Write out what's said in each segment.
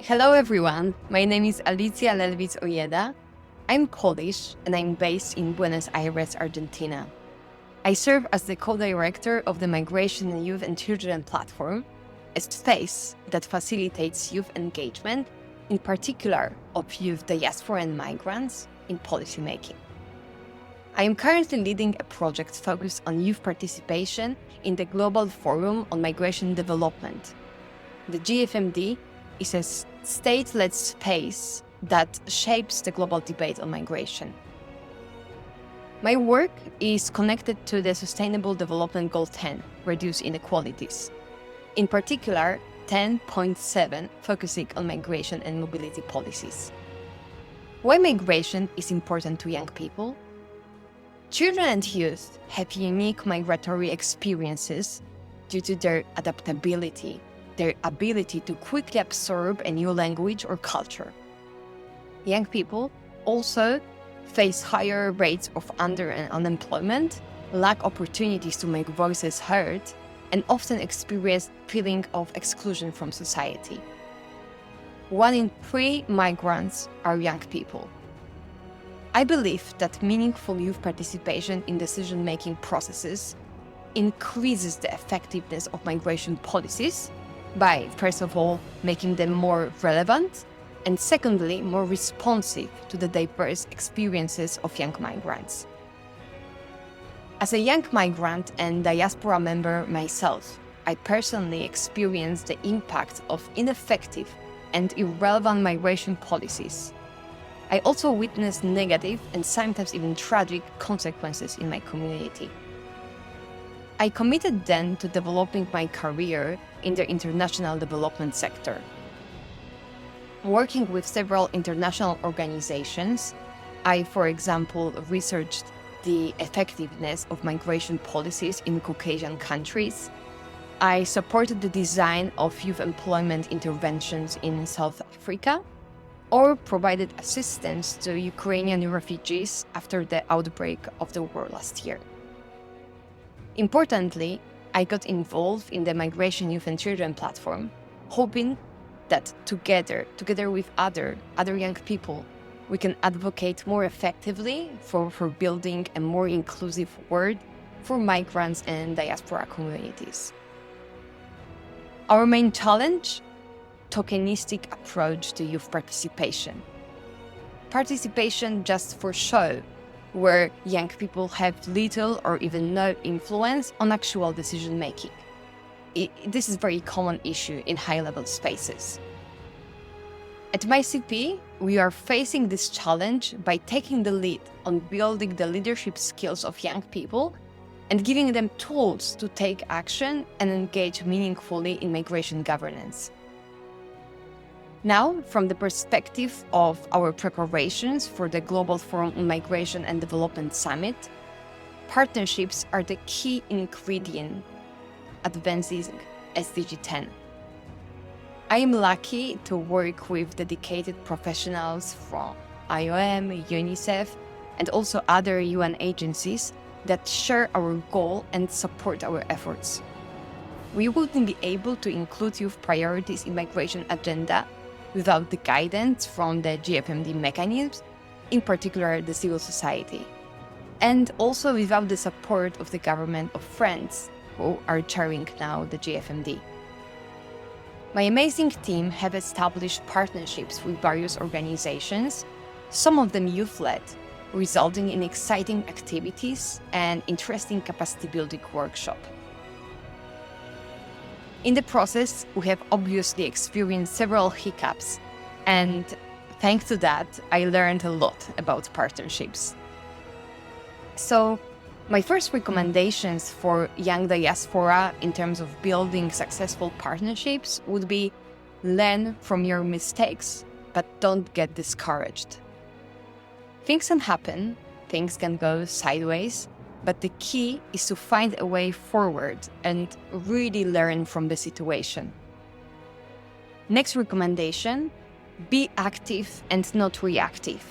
Hello everyone, my name is Alicja Lelwic-Ojeda. I'm Polish and I'm based in Buenos Aires, Argentina. I serve as the co-director of the Migration, Youth and Children platform, a space that facilitates youth engagement, in particular of youth diaspora and migrants, in policymaking. I am currently leading a project focused on youth participation in the Global Forum on Migration Development. The GFMD is a state-led space that shapes the global debate on migration. My work is connected to the Sustainable Development Goal 10, Reduce Inequalities. In particular, 10.7, focusing on migration and mobility policies. Why migration is important to young people? Children and youth have unique migratory experiences due to their adaptability, their ability to quickly absorb a new language or culture. Young people also face higher rates of unemployment, lack opportunities to make voices heard, and often experience feeling of exclusion from society. 1 in 3 migrants are young people. I believe that meaningful youth participation in decision-making processes increases the effectiveness of migration policies by, first of all, making them more relevant, and secondly, more responsive to the diverse experiences of young migrants. As a young migrant and diaspora member myself, I personally experienced the impact of ineffective and irrelevant migration policies. I also witnessed negative and sometimes even tragic consequences in my community. I committed then to developing my career in the international development sector. Working with several international organizations, I, for example, researched the effectiveness of migration policies in Caucasian countries. I supported the design of youth employment interventions in South Africa, or provided assistance to Ukrainian refugees after the outbreak of the war last year. Importantly, I got involved in the Migration, Youth and Children platform, hoping that together with other young people, we can advocate more effectively for building a more inclusive world for migrants and diaspora communities. Our main challenge? Tokenistic approach to youth participation. Participation just for show, where young people have little or even no influence on actual decision-making. This is a very common issue in high-level spaces. At MYCP, we are facing this challenge by taking the lead on building the leadership skills of young people and giving them tools to take action and engage meaningfully in migration governance. Now, from the perspective of our preparations for the Global Forum on Migration and Development Summit, partnerships are the key ingredient advancing SDG 10. I am lucky to work with dedicated professionals from IOM, UNICEF, and also other UN agencies that share our goal and support our efforts. We wouldn't be able to include youth priorities in migration agenda without the guidance from the GFMD mechanisms, in particular the civil society, and also without the support of the government of France, who are chairing now the GFMD. My amazing team have established partnerships with various organizations, some of them youth-led, resulting in exciting activities and interesting capacity-building workshops. In the process, we have obviously experienced several hiccups, and thanks to that, I learned a lot about partnerships. So, my first recommendations for young diaspora in terms of building successful partnerships would be learn from your mistakes, but don't get discouraged. Things can happen, things can go sideways, but the key is to find a way forward and really learn from the situation. Next recommendation, be active and not reactive.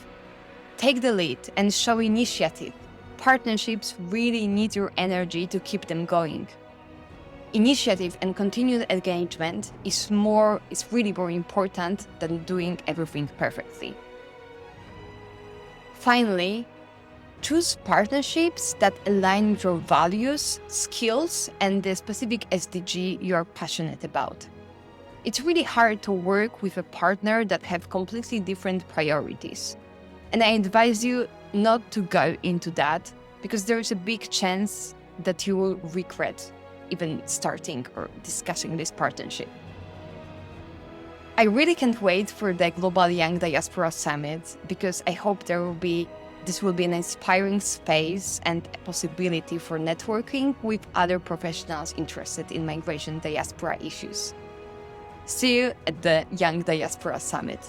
Take the lead and show initiative. Partnerships really need your energy to keep them going. initiative and continued engagement is really more important than doing everything perfectly. Finally, choose partnerships that align with your values, skills, and the specific SDG you are passionate about. It's really hard to work with a partner that have completely different priorities. And I advise you not to go into that because there is a big chance that you will regret even starting or discussing this partnership. I really can't wait for the Global Young Diaspora Summit because I hope this will be an inspiring space and a possibility for networking with other professionals interested in migration diaspora issues. See you at the Young Diaspora Summit.